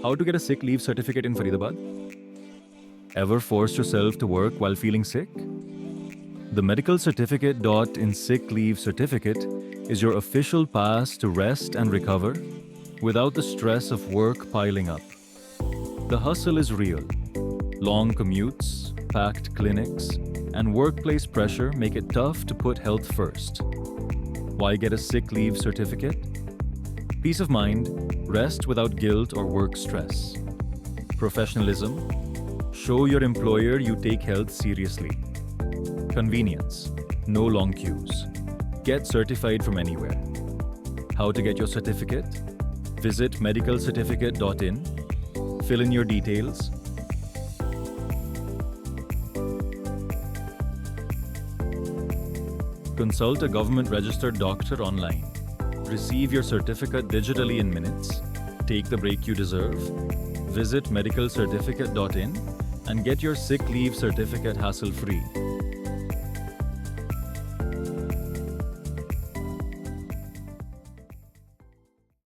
How to get a sick leave certificate in Faridabad? Ever forced yourself to work while feeling sick? The medical certificate in sick leave certificate is your official pass to rest and recover without the stress of work piling up. The hustle is real. Long commutes, packed clinics, and workplace pressure make it tough to put health first. Why get a sick leave certificate? Peace of mind, rest without guilt or work stress. Professionalism, show your employer you take health seriously. Convenience, no long queues. Get certified from anywhere. How to get your certificate? Visit medicalcertificate.in, fill in your details, consult a government-registered doctor online, receive your certificate digitally in minutes, take the break you deserve, visit medicalcertificate.in and get your sick leave certificate hassle-free.